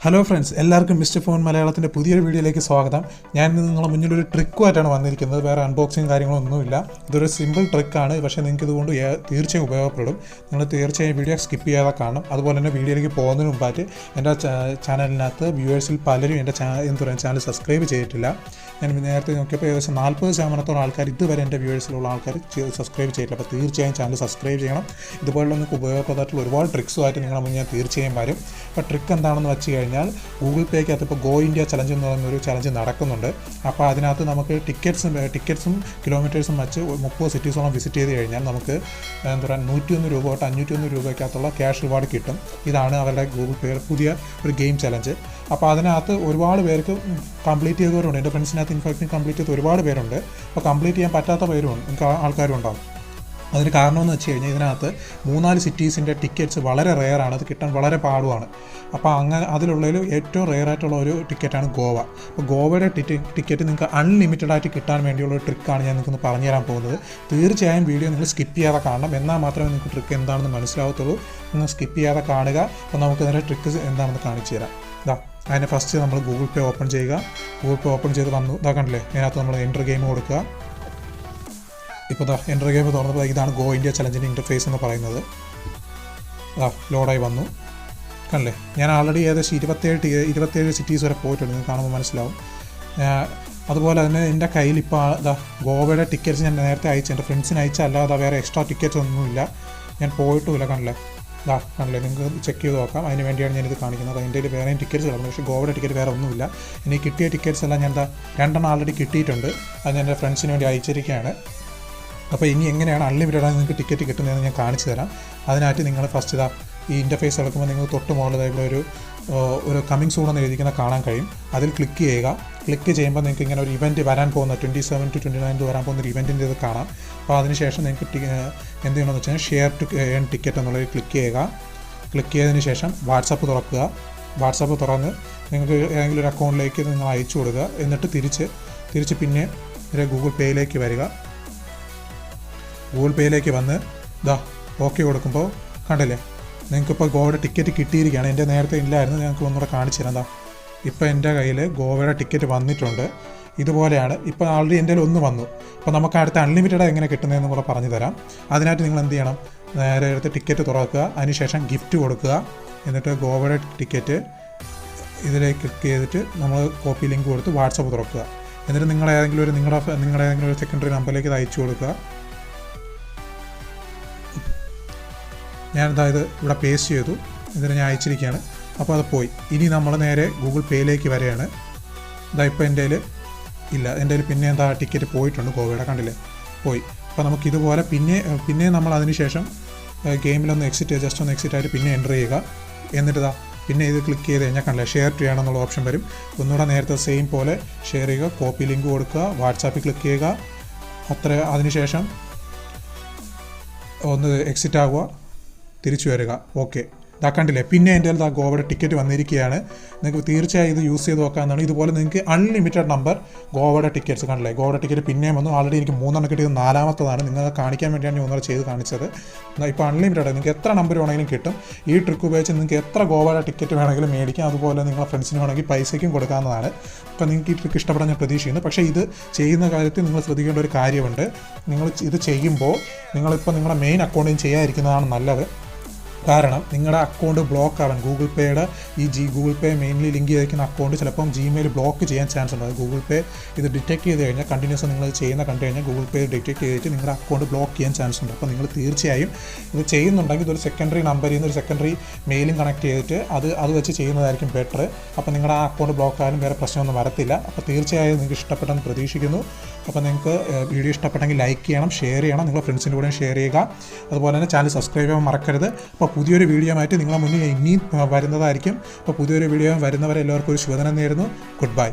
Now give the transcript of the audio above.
Hello friends, എല്ലാവർക്കും mister phone മലയാളത്തിൻ്റെ പുതിയൊരു വീഡിയോയിലേക്ക് സ്വാഗതം. ഞാൻ നിങ്ങളുടെ മുന്നിലൊരു ട്രിക്കുമായിട്ടാണ് വന്നിരിക്കുന്നത്. വേറെ അൺബോക്സിങ് കാര്യങ്ങളൊന്നുമില്ല. ഇതൊരു സിമ്പിൾ ട്രിക്കാണ്, പക്ഷേ നിങ്ങൾക്ക് ഇതുകൊണ്ട് തീർച്ചയായും ഉപയോഗപ്പെടും. നിങ്ങൾ തീർച്ചയായും വീഡിയോ സ്കിപ്പ് ചെയ്യാതെ കാണണം. അതുപോലെ തന്നെ വീഡിയോയിലേക്ക് പോകുന്നതിന് മുമ്പായിട്ട് എൻ്റെ ചാനലിനകത്ത് വ്യൂവേഴ്സിൽ പലരും എൻ്റെ ചാനൽ സബ്സ്ക്രൈബ് ചെയ്തിട്ടില്ല. ഞാൻ നേരത്തെ നോക്കിയപ്പോൾ ഏകദേശം 40% ആൾക്കാർ ഇതുവരെ എൻ്റെ വ്യൂവേഴ്സിലുള്ള ആൾക്കാർ സബ്സ്ക്രൈബ് ചെയ്തിട്ടില്ല. അപ്പോൾ തീർച്ചയായും ചാനൽ സബ്സ്ക്രൈബ് ചെയ്യണം. ഇതുപോലുള്ള നിങ്ങൾക്ക് ഉപയോഗപ്രദമായിട്ടുള്ള ഒരുപാട് ട്രിക്സുമായിട്ട് നിങ്ങളുടെ മുന്നിൽ ഞാൻ തീർച്ചയായും വരും. അപ്പോൾ ട്രിക്ക് എന്താണെന്ന് വെച്ച് കഴിഞ്ഞാൽ, ഗൂഗിൾ പേക്കകത്ത് ഇപ്പോൾ ഗോ ഇന്ത്യ ചലഞ്ച് എന്ന് പറയുന്നൊരു ചലഞ്ച് നടക്കുന്നുണ്ട്. അപ്പോൾ അതിനകത്ത് നമുക്ക് ടിക്കറ്റ്സും കിലോമീറ്റേഴ്സും വെച്ച് 30 സിറ്റീസോളം വിസിറ്റ് ചെയ്ത് കഴിഞ്ഞാൽ നമുക്ക് എന്താ പറയുക 101 രൂപ തൊട്ട് 501 രൂപയ്ക്കകത്തുള്ള ക്യാഷ് റിവാർഡ് കിട്ടും. ഇതാണ് അവരുടെ ഗൂഗിൾ പേ പുതിയ ഒരു ഗെയിം ചലഞ്ച്. അപ്പോൾ അതിനകത്ത് ഒരുപാട് പേർക്ക് കംപ്ലീറ്റ് ചെയ്തവരുണ്ട്. എൻ്റെ ഫ്രണ്ട്സിനകത്ത് ഇൻഫാക്റ്റ് കംപ്ലീറ്റ് ചെയ്ത ഒരുപാട് പേരുണ്ട്. അപ്പോൾ കംപ്ലീറ്റ് ചെയ്യാൻ പറ്റാത്ത ആൾക്കാരും ഉണ്ടാകും. അതിന് കാരണമെന്ന് വെച്ച് കഴിഞ്ഞാൽ, ഇതിനകത്ത് 3-4 സിറ്റീസിൻ്റെ ടിക്കറ്റ്സ് വളരെ റെയറാണ്, അത് കിട്ടാൻ വളരെ പാടുമാണ്. അപ്പോൾ അങ്ങനെ അതിലുള്ളതിൽ ഏറ്റവും റെയറായിട്ടുള്ള ഒരു ടിക്കറ്റാണ് ഗോവ. അപ്പോൾ ഗോവയുടെ ടിക്കറ്റ് നിങ്ങൾക്ക് അൺലിമിറ്റഡ് ആയിട്ട് കിട്ടാൻ വേണ്ടിയുള്ള ഒരു ട്രിക്കാണ് ഞാൻ നിങ്ങൾക്ക് പറഞ്ഞു തരാൻ പോകുന്നത്. തീർച്ചയായും വീഡിയോ നിങ്ങൾ സ്കിപ്പ് ചെയ്യാതെ കാണണം, എന്നാൽ മാത്രമേ നിങ്ങൾക്ക് ട്രിക്ക് എന്താണെന്ന് മനസ്സിലാവത്തുള്ളൂ. നിങ്ങൾ സ്കിപ്പ് ചെയ്യാതെ കാണുക. അപ്പോൾ നമുക്ക് ഇതിൻ്റെ ട്രിക്ക് എന്താണെന്ന് കാണിച്ചു തരാം. അതിന് ഫസ്റ്റ് നമ്മൾ ഗൂഗിൾ പേ ഓപ്പൺ ചെയ്യുക. ഗൂഗിൾ പേ ഓപ്പൺ ചെയ്ത് വന്നു. കണ്ടില്ലേ, അതിനകത്ത് നമ്മൾ എൻ്റർ ഗെയിം കൊടുക്കുക. ഇപ്പോൾ എൻ്റർ ഗെയിം തുറന്നപ്പോൾ ഇതാണ് ഗോ ഇന്ത്യ ചലഞ്ചിൻ്റെ ഇൻ്റർഫേസ് എന്ന് പറയുന്നത്. ലോഡായി വന്നു. കണ്ടില്ലേ, ഞാൻ ആൾറെഡി ഏകദേശം 27 സിറ്റീസ് വരെ പോയിട്ടുണ്ട്. നിങ്ങൾക്ക് കാണുമ്പോൾ മനസ്സിലാവും. അതുപോലെ തന്നെ എൻ്റെ കയ്യിൽ ഇപ്പോൾ ഗോവയുടെ ടിക്കറ്റ്സ് ഞാൻ നേരത്തെ അയച്ചു, എൻ്റെ ഫ്രണ്ട്സിന് അയച്ചല്ലാതെ വേറെ എക്സ്ട്രാ ടിക്കറ്റ്സ് ഒന്നുമില്ല, ഞാൻ പോയിട്ടുമില്ല. കണ്ടില്ലേ, നിങ്ങൾക്ക് ചെക്ക് ചെയ്ത് നോക്കാം. അതിന് വേണ്ടിയാണ് ഞാനിത് കാണിക്കുന്നത്. എൻ്റെ കയ്യിൽ വേറെയും ടിക്കറ്റ്സ് കിടന്നു, പക്ഷേ ഗോവയുടെ ടിക്കറ്റ് വേറെ ഒന്നുമില്ല. ഇനി കിട്ടിയ ടിക്കറ്റ്സ് എല്ലാം ഞാൻ 2 ആൾറെഡി കിട്ടിയിട്ടുണ്ട്. അത് ഞാൻ എൻ്റെ ഫ്രണ്ട്സിന് വേണ്ടി അയച്ചിരിക്കുകയാണ്. അപ്പോൾ ഇനി എങ്ങനെയാണ് അൺലിമിറ്റഡ് ആയി നിങ്ങൾക്ക് ടിക്കറ്റ് കിട്ടുന്നതെന്ന് ഞാൻ കാണിച്ചു തരാം. അതിനായിട്ട് നിങ്ങൾ ഫസ്റ്റ് ഈ ഇൻ്റർഫേസ് എടുക്കുമ്പോൾ നിങ്ങൾ തൊട്ട് മുകളിലായിട്ടുള്ള ഒരു കമ്മിങ് സൂൺ എന്ന് എഴുതിക്കുന്ന കാണാൻ കഴിയും. അതിൽ ക്ലിക്ക് ചെയ്യുക. ക്ലിക്ക് ചെയ്യുമ്പോൾ നിങ്ങൾക്ക് ഇങ്ങനെ ഒരു ഇവൻറ്റ് വരാൻ പോകുന്ന 27 to 29 വരാൻ പോകുന്ന ഒരു ഇവൻറ്റിൻ്റെ ഇത് കാണാം. അപ്പോൾ അതിനുശേഷം നിങ്ങൾക്ക് എന്ത് ചെയ്യണമെന്ന് വെച്ചാൽ ഷെയർ ടു ഏൺ ടിക്കറ്റ് എന്നുള്ളത് ക്ലിക്ക് ചെയ്യുക. ക്ലിക്ക് ചെയ്തതിന് ശേഷം വാട്സാപ്പ് തുറക്കുക. വാട്സാപ്പ് തുറന്ന് നിങ്ങൾക്ക് ഏതെങ്കിലും ഒരു അക്കൗണ്ടിലേക്ക് നിങ്ങൾ അയച്ചു കൊടുക്കുക. എന്നിട്ട് തിരിച്ച് പിന്നെ ഗൂഗിൾ പേയിലേക്ക് വരിക. ഗൂഗിൾ പേയിലേക്ക് വന്ന് ഓക്കെ കൊടുക്കുമ്പോൾ കണ്ടില്ലേ, നിങ്ങൾക്കിപ്പോൾ ഗോവയുടെ ടിക്കറ്റ് കിട്ടിയിരിക്കുകയാണ്. എൻ്റെ നേരത്തെ ഇല്ലായിരുന്നു, ഞങ്ങൾക്ക് ഒന്നുകൂടെ കാണിച്ചു തരാം. ഇപ്പോൾ എൻ്റെ കയ്യിൽ ഗോവയുടെ ടിക്കറ്റ് വന്നിട്ടുണ്ട്. ഇതുപോലെയാണ്. ഇപ്പോൾ ആൾറെഡി എൻ്റെ ഒന്ന് വന്നു. അപ്പോൾ നമുക്ക് അടുത്ത അൺലിമിറ്റഡ് എങ്ങനെ കിട്ടുന്നതെന്ന് കൂടെ പറഞ്ഞു തരാം. അതിനായിട്ട് നിങ്ങൾ എന്ത് ചെയ്യണം, നേരെ എടുത്ത് ടിക്കറ്റ് തുറക്കുക. അതിനുശേഷം ഗിഫ്റ്റ് കൊടുക്കുക. എന്നിട്ട് ഗോവയുടെ ടിക്കറ്റ് ഇതിലേക്ക് ക്ലിക്ക് ചെയ്തിട്ട് നമ്മൾ കോപ്പി ലിങ്ക് കൊടുത്ത് വാട്സപ്പ് തുറക്കുക. എന്നിട്ട് നിങ്ങളുടെ ഏതെങ്കിലും ഒരു സെക്കൻഡറി നമ്പറിലേക്ക് ഇത് അയച്ചു കൊടുക്കുക. ഞാനിത് ഇവിടെ പേസ്റ്റ് ചെയ്തു. ഇതിന് ഞാൻ അയച്ചിരിക്കുകയാണ്. അപ്പോൾ അത് പോയി. ഇനി നമ്മൾ നേരെ ഗൂഗിൾ പേയിലേക്ക് വരികയാണ്. ഇപ്പോൾ എൻ്റെ കയ്യിൽ ഇല്ല. എൻ്റെ കയ്യിൽ പിന്നെ ടിക്കറ്റ് പോയിട്ടുണ്ട് ഗോവയുടെ, കണ്ടില്ലേ, പോയി. അപ്പോൾ നമുക്കിതുപോലെ പിന്നെ നമ്മൾ അതിന് ശേഷം ഗെയിമിലൊന്ന് ജസ്റ്റ് ഒന്ന് എക്സിറ്റ് ആയിട്ട് പിന്നെ എൻ്റർ ചെയ്യുക. എന്നിട്ട് പിന്നെ ഇത് ക്ലിക്ക് ചെയ്ത് കഴിഞ്ഞാൽ കണ്ടില്ലേ, ഷെയർ ടു ചെയ്യണമെന്നുള്ള ഓപ്ഷൻ വരും. ഒന്നുകൂടെ നേരത്തെ സെയിം പോലെ ഷെയർ ചെയ്യുക. കോപ്പി ലിങ്ക് കൊടുക്കുക. വാട്സാപ്പിൽ ക്ലിക്ക് ചെയ്യുക. അതിനുശേഷം ഒന്ന് എക്സിറ്റ് ആവുക, തിരിച്ചു വരിക. ഓക്കെ, കണ്ടില്ലേ, പിന്നെ എൻ്റെ ഗോവയുടെ ടിക്കറ്റ് വന്നിരിക്കുകയാണ്. നിങ്ങൾക്ക് തീർച്ചയായും ഇത് യൂസ് ചെയ്ത് നോക്കാവുന്നതാണ്. ഇതുപോലെ നിങ്ങൾക്ക് അൺലിമിറ്റഡ് നമ്പർ ഗോവയുടെ ടിക്കറ്റ്സ്, കണ്ടില്ലേ, ഗോവയുടെ ടിക്കറ്റ് പിന്നെയും വന്നു. ആൾറെഡി എനിക്ക് 3 കിട്ടിയത് 4ാമത്തതാണ്. നിങ്ങളെ കാണിക്കാൻ വേണ്ടിയാണ് ഞാൻ 1 ചെയ്ത് കാണിച്ചത്. ഇപ്പോൾ അൺലിമിറ്റഡ് നിങ്ങൾക്ക് എത്ര നമ്പർ വേണമെങ്കിലും കിട്ടും. ഈ ട്രിക്ക് ഉപയോഗിച്ച് നിങ്ങൾക്ക് എത്ര ഗോവയുടെ ടിക്കറ്റ് വേണമെങ്കിലും മേടിക്കാം. അതുപോലെ നിങ്ങളെ ഫ്രണ്ട്സിന് വേണമെങ്കിൽ പൈസയ്ക്കും കൊടുക്കാവുന്നതാണ്. അപ്പോൾ നിങ്ങൾക്ക് ഈ ട്രിക്ക് ഇഷ്ടപ്പെടാൻ ഞാൻ പ്രതീക്ഷിക്കുന്നു. പക്ഷേ ഇത് ചെയ്യുന്ന കാര്യത്തിൽ നിങ്ങൾ ശ്രദ്ധിക്കേണ്ട ഒരു കാര്യമുണ്ട്. നിങ്ങൾ ഇത് ചെയ്യുമ്പോൾ നിങ്ങളുടെ മെയിൻ അക്കൗണ്ടിൽ ചെയ്യാതിരിക്കുന്നതാണ് നല്ലത്. കാരണം നിങ്ങളുടെ അക്കൗണ്ട് ബ്ലോക്ക് ആവാൻ ഗൂഗിൾ പേയുടെ ഗൂഗിൾ പേ മെയിൻലി ലിങ്ക് ചെയ്തിരിക്കുന്ന അക്കൗണ്ട് ചിലപ്പം ജിമെയിൽ ബ്ലോക്ക് ചെയ്യാൻ ചാൻസ് ഉണ്ട്. ഗൂഗിൾ പേ ഇത് ഡിറ്റക്ട് ചെയ്ത് കഴിഞ്ഞാൽ കണ്ടിന്യൂസ് നിങ്ങൾ കണ്ടു കഴിഞ്ഞാൽ ഗൂഗിൾ പേ ഡിറ്റക്ട് ചെയ്തിട്ട് നിങ്ങളുടെ അക്കൗണ്ട് ബ്ലോക്ക് ചെയ്യാൻ ചാൻസ് ഉണ്ട്. അപ്പോൾ നിങ്ങൾ തീർച്ചയായും ഇത് ചെയ്യുന്നുണ്ടെങ്കിൽ ഇതൊരു സെക്കൻഡറി നമ്പറിൽ നിന്ന് ഒരു സെക്കൻഡറി മെയിലും കണക്ട് ചെയ്തിട്ട് അത് വെച്ച് ചെയ്യുന്നതായിരിക്കും ബെറ്റർ. അപ്പോൾ നിങ്ങളുടെ ആ അക്കൗണ്ട് ബ്ലോക്ക് ആയാലും വേറെ പ്രശ്നമൊന്നും വരത്തില്ല. അപ്പോൾ തീർച്ചയായും നിങ്ങൾക്ക് ഇഷ്ടപ്പെട്ടെന്ന് പ്രതീക്ഷിക്കുന്നു. അപ്പോൾ നിങ്ങൾക്ക് വീഡിയോ ഇഷ്ടപ്പെട്ടെങ്കിൽ ലൈക്ക് ചെയ്യണം, ഷെയർ ചെയ്യണം, നിങ്ങളുടെ ഫ്രണ്ട്സിൻ്റെ കൂടെ ഷെയർ ചെയ്യുക. അതുപോലെ തന്നെ ചാനൽ സബ്സ്ക്രൈബ് ചെയ്യാൻ മറക്കരുത്. അപ്പോൾ പുതിയൊരു വീഡിയോ ആയിട്ട് നിങ്ങളുടെ മുന്നിൽ ഇനിയും വരുന്നതായിരിക്കും. അപ്പോൾ പുതിയൊരു വീഡിയോ വരുന്നവരെ എല്ലാവർക്കും ഒരു ശുഭദിനം നേരുന്നു. Good bye.